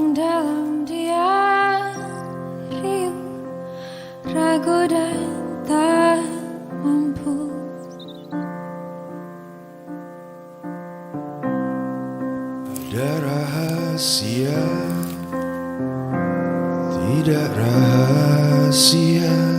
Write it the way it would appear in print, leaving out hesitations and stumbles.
yang dalam dia riuh, ragu dan tak mampu. Ada rahasia, tidak rahasia.